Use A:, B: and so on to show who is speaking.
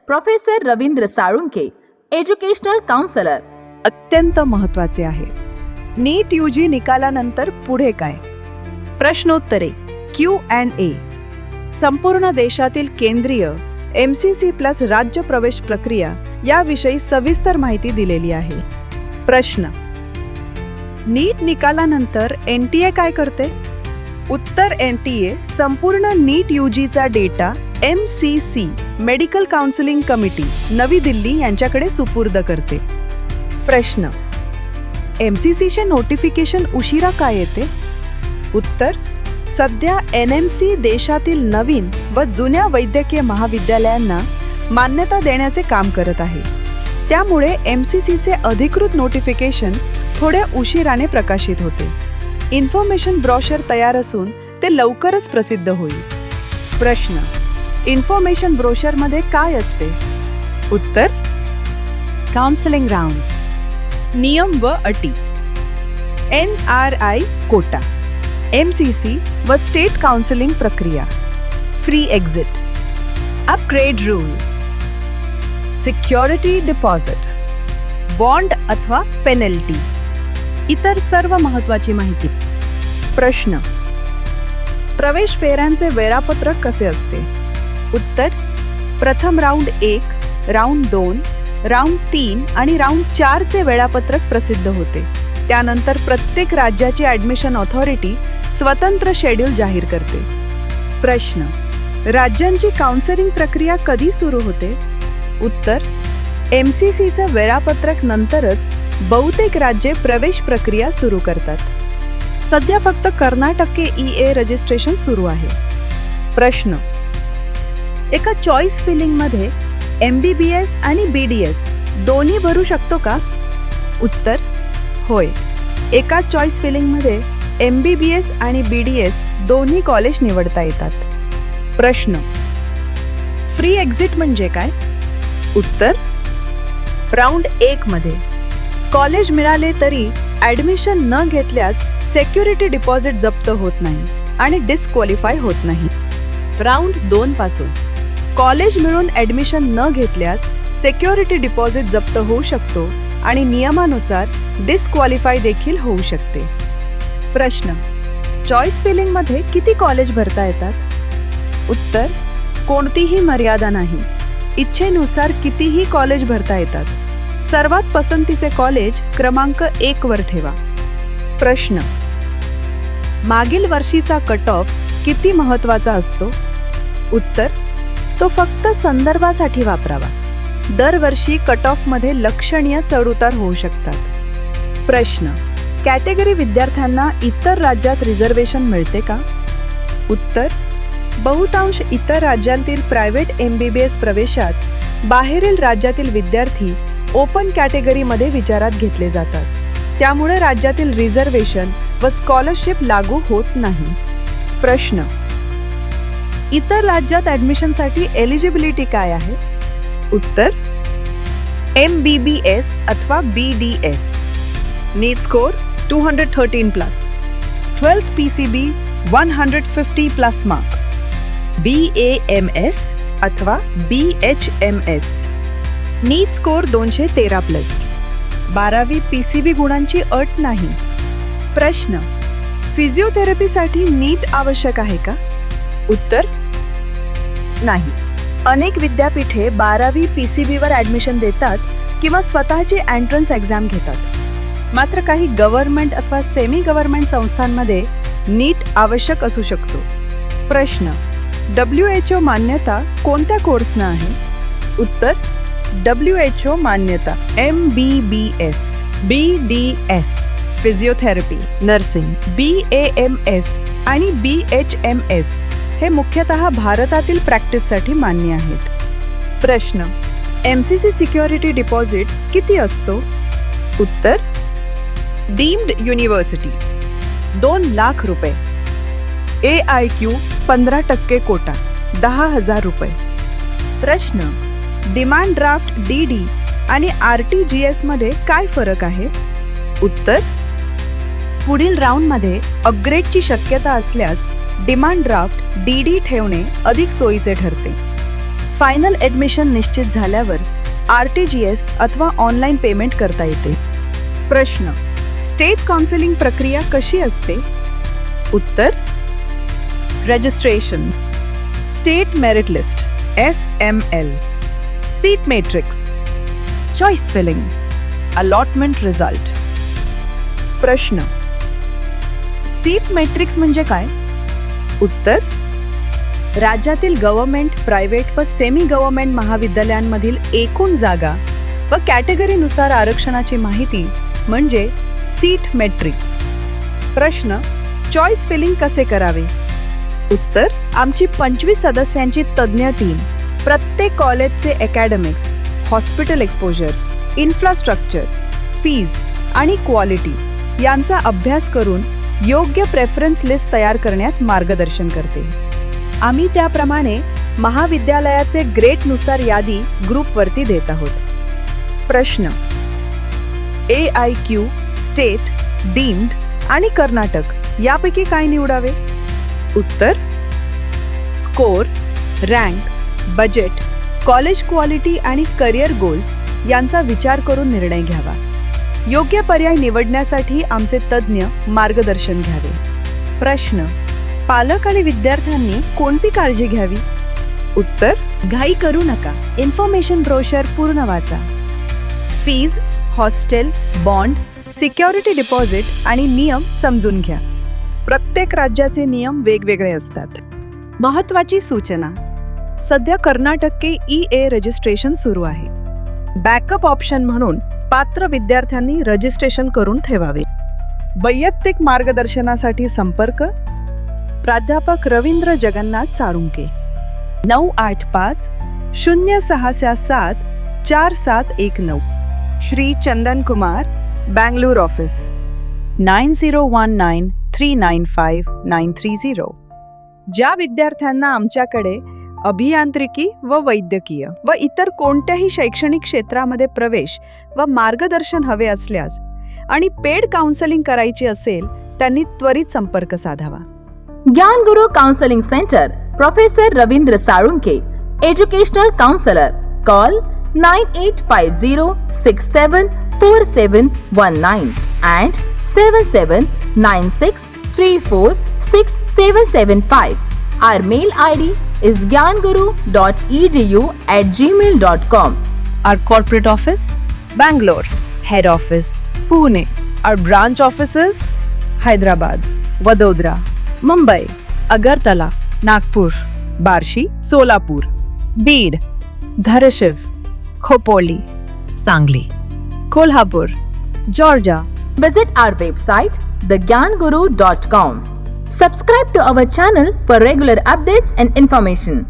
A: Professor Ravindra Salunke, educational counsellor.
B: अत्यंत महत्त्वाचे आहे. नीट UG निकालानंतर पुढे काय? प्रश्नोत्तरे Q&A. संपूर्ण देशातील केंद्रीय MCC प्लस राज्य प्रवेश प्रक्रिया याविषयी सविस्तर माहिती दिलेली आहे. प्रश्न: नीट निकालानंतर NTA काय करते? उत्तर: NTA संपूर्ण नीट UGचा data MCC medical counselling committee Navi Delhi यांच्याकडे सुपूर्द करते. प्रश्न: MCCचे नोटिफिकेशन उशिरा का येते? उत्तर: सध्या NMC देशातील नवीन व जुन्या वैद्यकीय महाविद्यालयांना मान्यता देण्याचे काम करत आहे. त्यामुळे MCCचे अधिकृत नोटिफिकेशन थोड्या उशिराने प्रकाशित होते. इन्फॉर्मेशन ब्रॉशर तयार असून ते लवकरच प्रसिद्ध होईल. प्रश्न: इन्फॉर्मेशन ब्रोशरमध्ये काय असते? उत्तर: काउन्सिलिंग राउंड्स, नियम व अटी, NRI कोटा, MCC व स्टेट काउन्सिलिंग प्रक्रिया, free exit, upgrade rule, security deposit, bond अथवा पेनल्टी, इतर सर्व महत्त्वाची माहिती. प्रश्न: प्रवेश फेऱ्यांचे वेळापत्रक कसे असते? उत्तर: प्रथम राऊंड 1, राऊंड 2, राऊंड 3 आणि राऊंड 4 चे वेळापत्रक प्रसिद्ध होते. त्यानंतर प्रत्येक राज्याची ॲडमिशन ऑथॉरिटी स्वतंत्र शेड्यूल जाहीर करते. प्रश्न: राज्यांची काउन्सिलिंग प्रक्रिया कधी सुरू होते? उत्तर: MCCचं वेळापत्रक नंतरच बहुतेक राज्ये प्रवेश प्रक्रिया सुरू करतात. सध्या फक्त कर्नाटकचे EA रजिस्ट्रेशन सुरू आहे. प्रश्न: एका चॉईस फिलिंगमध्ये MBBS आणि BDS दोन्ही भरू शकतो का? उत्तर: होय. एका चॉईस फिलिंगमध्ये MBBS आणि BDS दोन्ही कॉलेज निवडता येतात. प्रश्न: फ्री एक्झिट म्हणजे काय? उत्तर: राऊंड 1 मध्ये कॉलेज मिळाले तरी ॲडमिशन न घेतल्यास सिक्युरिटी डिपॉझिट जप्त होत नाही आणि डिस्क्वालिफाय होत नाही. राऊंड 2 पासून कॉलेज मिळून ॲडमिशन न घेतल्यास सिक्युरिटी डिपॉझिट जप्त होऊ शकतो आणि नियमानुसार डिस्क्वालिफाय देखील होऊ शकते. प्रश्न: चॉईस फिलिंगमध्ये किती कॉलेज भरता येतात? उत्तर: कोणतीही मर्यादा नाही. इच्छेनुसार कितीही कॉलेज भरता येतात. सर्वात पसंतीचे कॉलेज क्रमांक 1 वर ठेवा. प्रश्न: मागील वर्षीचा कट ऑफ किती महत्त्वाचा असतो? उत्तर: तो फक्त संदर्भासाठी वापरावा. दरवर्षी कट ऑफमध्ये लक्षणीय चढउतार होऊ शकतात. प्रश्न: कॅटेगरी विद्यार्थ्यांना इतर राज्यात रिझर्वेशन मिळते का? उत्तर: बहुतांश इतर राज्यांतील प्रायव्हेट MBBS प्रवेशात बाहेरील राज्यातील विद्यार्थी ओपन कॅटेगरीमध्ये विचारात घेतले जातात. त्यामुळे राज्यातील रिझर्वेशन व स्कॉलरशिप लागू होत नाही. प्रश्न: इतर राज्यात ॲडमिशनसाठी एलिजिबिलिटी काय आहे? उत्तर: MBBS अथवा BDS, NEET score 213+, 12th PCB 150+ marks, BAMS अथवा BHMS, नीट स्कोर 213+, 12वी PCB गुणांची अट नाही. प्रश्न: फिजिओथेरपीसाठी नीट आवश्यक आहे का? उत्तर: नाही. अनेक विद्यापीठे 12वी PCBवर ॲडमिशन देतात किंवा स्वतःची एंट्रन्स एक्झाम घेतात. मात्र काही गव्हर्नमेंट अथवा सेमी गव्हर्नमेंट संस्थांमध्ये नीट आवश्यक असू शकतो. प्रश्न: WHO मान्यता कोणत्या कोर्सना आहे? उत्तर: WHO मान्यता MBBS, BDS physiotherapy, nursing, BAMS आणि BHMS हे मुख्यतः भारतातील प्रॅक्टिससाठी मान्य आहेत. प्रश्न: MCC सिक्युरिटी डिपॉझिट किती असतो? उत्तर: डीम्ड युनिव्हर्सिटी 2 लाख रुपये, AIQ 15% कोटा 10,000 रुपये. प्रश्न: डिमांड ड्राफ्ट DD आणि RTGS मध्ये काय फरक आहे? उत्तर पुढील राऊंडमध्ये अपग्रेडची शक्यता असल्यास डिमांड ड्राफ्ट DD ठेवणे अधिक सोयीचे ठरते. फायनल ॲडमिशन निश्चित झाल्यावर RTGS अथवा ऑनलाईन पेमेंट करता येते. प्रश्न, स्टेट काउन्सिलिंग प्रक्रिया कशी असते? उत्तर registration, state merit list SML, seat matrix, choice filling, allotment result. प्रश्न, सीट मॅट्रिक्स म्हणजे काय? उत्तर राज्यातील गव्हर्नमेंट, प्रायव्हेट व सेमी गव्हर्नमेंट महाविद्यालयांमधील एकूण जागा व कॅटेगरीनुसार आरक्षणाची माहिती म्हणजे सीट मॅट्रिक्स. प्रश्न, चॉईस फिलिंग कसे करावे? उत्तर आमची 25 सदस्यांची तज्ज्ञ टीम प्रत्येक कॉलेजचे academics, hospital exposure, infrastructure, fees आणि क्वालिटी यांचा अभ्यास करून योग्य प्रेफरन्स लिस्ट तयार करण्यात मार्गदर्शन करते. आम्ही त्याप्रमाणे महाविद्यालयाचे ग्रेडनुसार यादी ग्रुपवरती देत आहोत. प्रश्न, AIQ, स्टेट, डीम्ड आणि कर्नाटक यापैकी काय निवडावे? उत्तर score, rank, budget, college quality आणि करिअर गोल्स यांचा विचार करून निर्णय घ्यावा. योग्य पर्याय निवडण्यासाठी आमचे तज्ज्ञ मार्गदर्शन घ्यावे. प्रश्न, पालक आणि विद्यार्थ्यांनी कोणती काळजी घ्यावी? उत्तर घाई करू नका. इन्फॉर्मेशन ब्रोशर पूर्ण वाचा. Fees, hostel, bond, security deposit आणि नियम समजून घ्या. प्रत्येक राज्याचे नियम वेगवेगळे असतात. महत्त्वाची सूचना, सध्या कर्नाटक EA रजिस्ट्रेशन सुरू आहे. बॅकअप ऑप्शन म्हणून पात्र विद्यार्थ्यांनी रजिस्ट्रेशन करून ठेवावे. वैयक्तिक मार्गदर्शनासाठी संपर्क प्राध्यापक रवींद्र जगन्नाथ सारुंके 985 0667 4719. श्री चंदन कुमार, बँगलोर ऑफिस 9019 395 930. ज्या विद्यार्थ्यांना आमच्याकडे अभियांत्रिकी व वैद्यकीय व इतर कोणत्याही शैक्षणिक क्षेत्रामध्ये प्रवेश व मार्गदर्शन हवे असल्यास आणि पेड काउन्सेलिंग करायची असेल त्यांनी त्वरित संपर्क साधावा.
A: Gyan Guru counselling centre, professor Ravindra Salunke, educational counsellor. Call 9850674719 and 7796346775. Our mail ID is gyanguru.edu@gmail.com.
B: Our corporate office, Bangalore. Head office, Pune. Our branch offices, Hyderabad, Vadodara, Mumbai, Agartala, Nagpur, Barshi, Solapur, Beed, Dharashiv, Khopoli, Sangli, Kolhapur, Georgia.
A: Visit our website thegyanguru.com. Subscribe to our channel for regular updates and information.